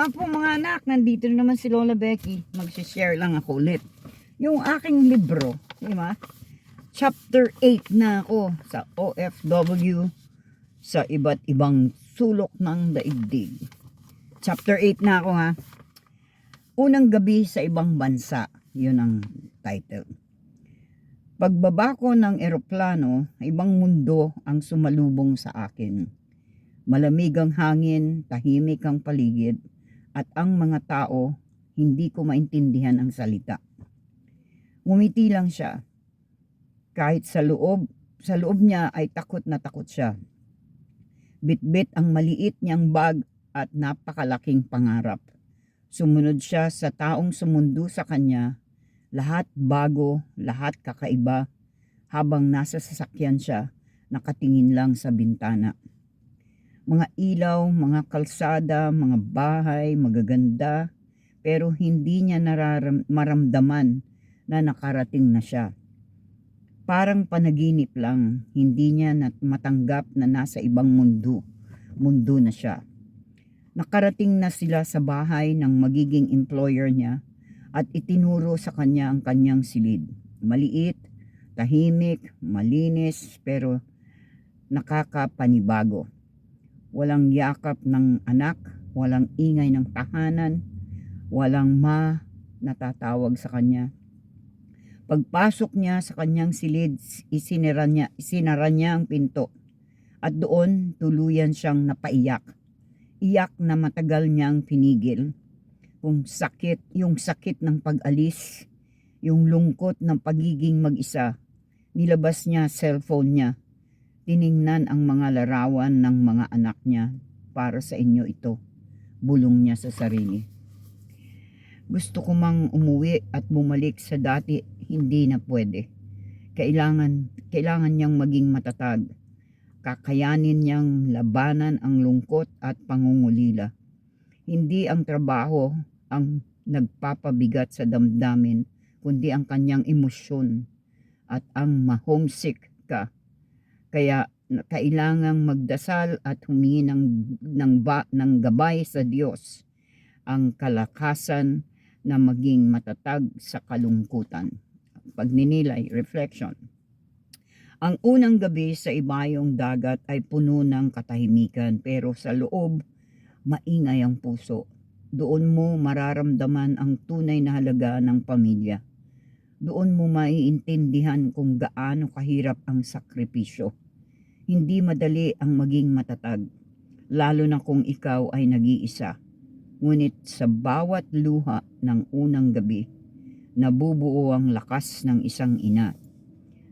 Nga po mga anak, nandito na naman si Lola Becky. Mag-share lang ako ulit. Yung aking libro, di ba? Chapter 8 na ako sa OFW sa iba't ibang sulok ng daigdig. Chapter 8 na ako ha. Unang gabi sa ibang bansa. Yun ang title. Pagbaba ko ng eroplano, ibang mundo ang sumalubong sa akin. Malamig ang hangin, tahimik ang paligid, at ang mga tao, hindi ko maintindihan ang salita. Ngumiti lang siya. Kahit sa loob niya ay takot na takot siya. Bitbit ang maliit niyang bag at napakalaking pangarap. Sumunod siya sa taong sumundo sa kanya, lahat bago, lahat kakaiba, habang nasa sasakyan siya, nakatingin lang sa bintana. Mga ilaw, mga kalsada, mga bahay, magaganda, pero hindi niya maramdaman na nakarating na siya. Parang panaginip lang, hindi niya matanggap na nasa ibang mundo na siya. Nakarating na sila sa bahay ng magiging employer niya at itinuro sa kanya ang kanyang silid. Maliit, tahimik, malinis, pero nakakapanibago. Walang yakap ng anak, walang ingay ng tahanan, walang natatawag sa kanya. Pagpasok niya sa kanyang silid, isinara niya ang pinto. At doon tuluyan siyang napaiyak. Iyak na matagal niyang pinigil. Yung sakit ng pag-alis, yung lungkot ng pagiging mag-isa. Nilabas niya cellphone niya. Tiningnan ang mga larawan ng mga anak niya. Para sa inyo ito, bulong niya sa sarili. Gusto ko mang umuwi at bumalik sa dati, hindi na pwede. Kailangan niyang maging matatag. Kakayanin niyang labanan ang lungkot at pangungulila. Hindi ang trabaho ang nagpapabigat sa damdamin, kundi ang kanyang emosyon at ang ma-homesick ka. Kaya kailangang magdasal at humingi ng gabay sa Diyos, ang kalakasan na maging matatag sa kalungkutan. Pagninilay, reflection. Ang unang gabi sa ibayong dagat ay puno ng katahimikan, pero sa loob, maingay ang puso. Doon mo mararamdaman ang tunay na halaga ng pamilya. Doon mo maiintindihan kung gaano kahirap ang sakripisyo. Hindi madali ang maging matatag, lalo na kung ikaw ay nag-iisa. Ngunit sa bawat luha ng unang gabi, nabubuo ang lakas ng isang ina.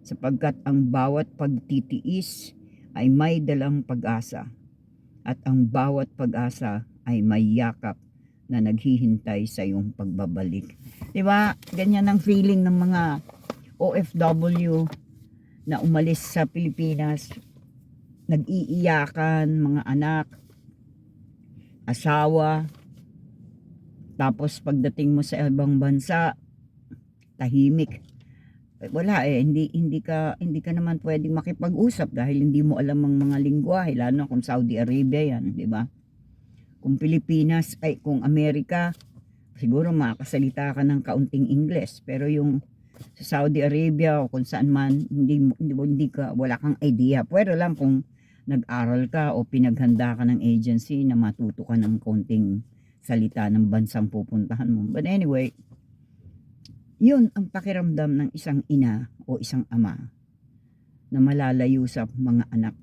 Sapagkat ang bawat pagtitiis ay may dalang pag-asa. At ang bawat pag-asa ay may yakap na naghihintay sa iyong pagbabalik. Diba? Ganyan ang feeling ng mga OFW na umalis sa Pilipinas. Nag-iiyakan, mga anak, asawa. Tapos pagdating mo sa ibang bansa, tahimik. Wala hindi ka naman pwedeng makipag-usap dahil hindi mo alam ang mga lingwahe, lalo kung Saudi Arabia yan, di ba? Kung Pilipinas, kung Amerika, siguro makakasalita ka ng kaunting English, pero yung sa Saudi Arabia o kung saan man, wala kang idea. Pwede lang kung nag-aral ka o pinaghanda ka ng agency na matuto ka ng konting salita ng bansang pupuntahan mo. But anyway, yun ang pakiramdam ng isang ina o isang ama na malalayo sa mga anak.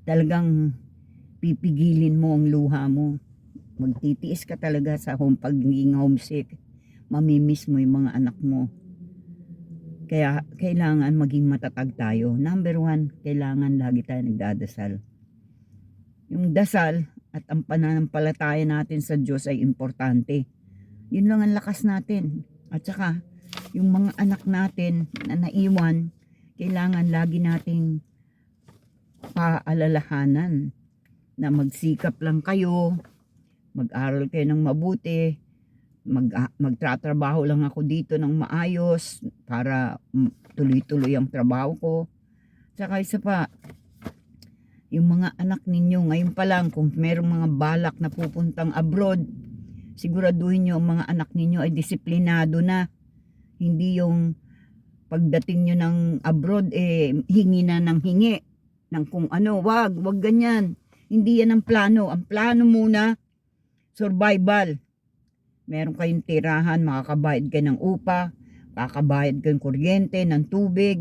Talagang pipigilin mo ang luha mo. Magtitiis ka talaga sa pagiging homesick. Mamimiss mo yung mga anak mo. Kaya kailangan maging matatag tayo. Number 1, kailangan lagi tayo nagdadasal. Yung dasal at ang pananampalataya natin sa Diyos ay importante. Yun lang ang lakas natin. At saka, yung mga anak natin na naiwan, kailangan lagi nating paalalahanan na magsikap lang kayo, mag-aral kayo ng mabuti, magtratrabaho lang ako dito ng maayos para tuloy-tuloy ang trabaho ko. Tsaka isa pa, Yung mga anak ninyo, ngayon pa lang, kung merong mga balak na pupuntang abroad, siguraduhin nyo ang mga anak ninyo ay disiplinado na. Hindi yung pagdating nyo ng abroad, hingi na ng hingi. Ng kung ano, wag ganyan. Hindi yan ang plano. Ang plano muna, survival. Meron kayong tirahan, makakabayad kayo ng upa, kakabayad kayo ng kuryente, ng tubig,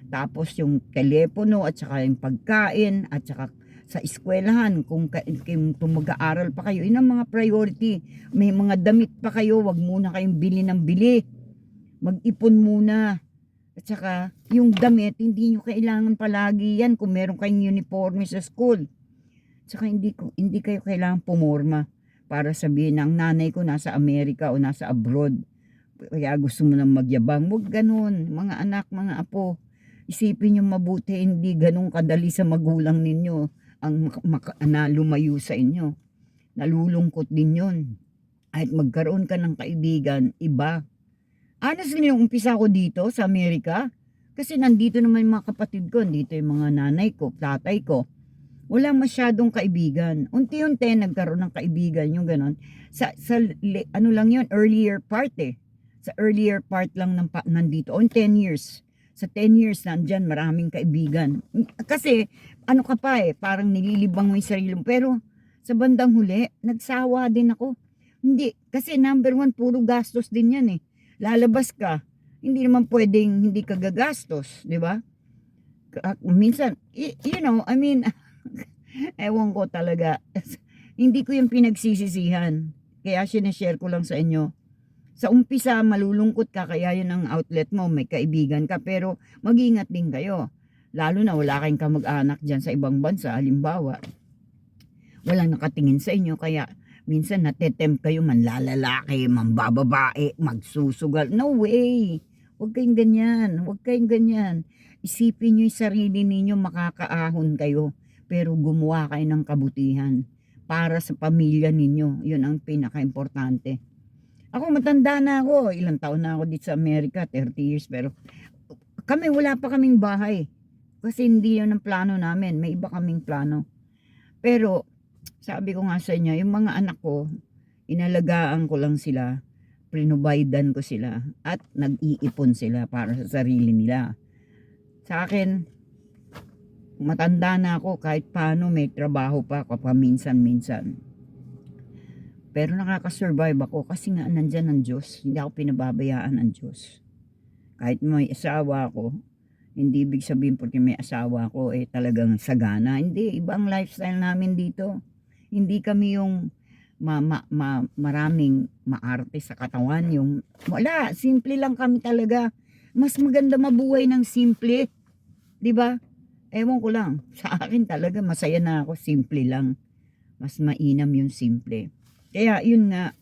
tapos yung telepono at saka yung pagkain at saka sa eskwelahan kung mag-aaral pa kayo, yun ang mga priority. May mga damit pa kayo, wag muna kayong bili ng bili, mag-ipon muna. At saka yung damit, hindi nyo kailangan palagi yan kung meron kayong uniforme sa school. At saka hindi kayo kailangan pumorma para sabihin ng nanay ko nasa Amerika o nasa abroad, kaya gusto mo nang magyabang. Huwag ganun, mga anak, mga apo. Isipin nyo mabuti, hindi ganun kadali sa magulang ninyo ang na lumayo sa inyo. Nalulungkot din yun. At magkaroon ka ng kaibigan, iba. Honestly, nung umpisa ko dito sa Amerika, kasi nandito naman yung mga kapatid ko, nandito yung mga nanay ko, tatay ko. Wala masyadong kaibigan. Unti-unti nagkaroon ng kaibigan, yung ganon. Ano lang yun, earlier part Sa earlier part lang nandito, on 10 years. Sa 10 years nandyan, maraming kaibigan. Kasi, ano ka pa parang nililibang mo yung sarili mo. Pero, sa bandang huli, nagsawa din ako. Hindi, kasi number 1, puro gastos din yan Lalabas ka, hindi naman pwedeng hindi ka gagastos, di ba? Minsan, ewan ko talaga. Hindi ko yung pinagsisisihan. Kaya sinashare ko lang sa inyo. Sa umpisa, malulungkot ka, kaya yun ang outlet mo, may kaibigan ka, pero mag-ingat din kayo. Lalo na wala kayong kamag-anak dyan sa ibang bansa, halimbawa. Walang nakatingin sa inyo, kaya minsan natetempt kayo, manlalalaki, mambababae, magsusugal. No way! Huwag kayong ganyan. Isipin nyo yung sarili ninyo, makakaahon kayo. Pero gumawa kayo ng kabutihan para sa pamilya ninyo. Yun ang pinaka-importante. Ako matanda na ako. Ilang taon na ako dito sa Amerika, 30 years. Pero kami, wala pa kaming bahay. Kasi hindi yun ang plano namin. May iba kaming plano. Pero sabi ko nga sa inyo, yung mga anak ko, inalagaan ko lang sila. Prinubaydan ko sila. At nag-iipon sila para sa sarili nila. Sa akin, matanda na ako, kahit paano may trabaho pa ako paminsan-minsan. Pero nakakasurvive ako kasi nga nandyan ang Diyos. Hindi ako pinababayaan ng Diyos. Kahit may asawa ako, hindi ibig sabihin porque may asawa ako talagang sagana. Hindi, ibang lifestyle namin dito. Hindi kami yung maraming maarte sa katawan. Yung wala, simple lang kami talaga. Mas maganda mabuhay ng simple. 'Di ba? Ewan ko lang. Sa akin talaga masaya na ako. Simple lang. Mas mainam yung simple. Kaya yun nga,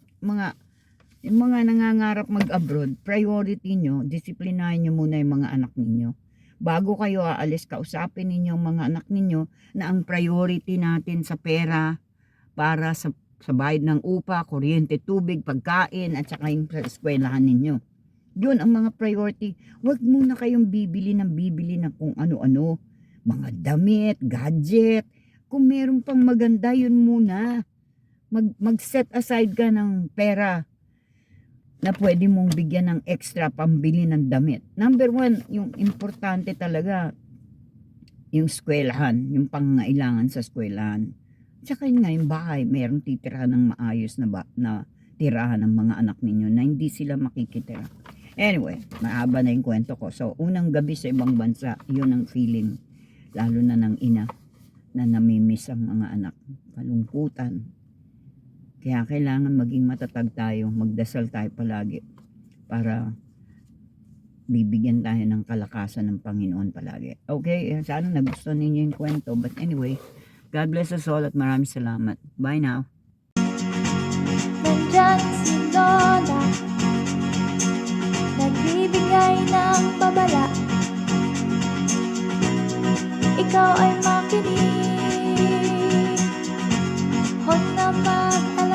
yung mga nangangarap mag-abroad, priority nyo, disiplinahin nyo muna yung mga anak ninyo. Bago kayo aalis, kausapin ninyo yung mga anak ninyo na ang priority natin sa pera para sa bayad ng upa, kuryente, tubig, pagkain, at saka yung eskwelahan ninyo. Yun ang mga priority. Huwag muna kayong bibili ng kung ano-ano. Mga damit, gadget. Kung meron pang maganda, yun muna. Mag-set aside ka ng pera na pwede mong bigyan ng extra pambili ng damit. Number 1, yung importante talaga, yung eskwelahan, yung pangangailangan sa eskwelahan. Tsaka yun nga, yung bahay, mayroong titirahan ng maayos na tirahan ng mga anak ninyo na hindi sila makikitira. Anyway, mahaba na yung kwento ko. So, unang gabi sa ibang bansa, yun ang feeling. Lalo na ng ina na namimiss ang mga anak. Kalungkutan. Kaya kailangan maging matatag tayo, magdasal tayo palagi para bibigyan tayo ng kalakasan ng Panginoon palagi. Okay, sana nagustuhan ninyo yung kwento. But anyway, God bless us all at maraming salamat. Bye now. Nandyan si Lola, nagbibigay ng babala. Ikaw ay makinig, huwag na mag-alala.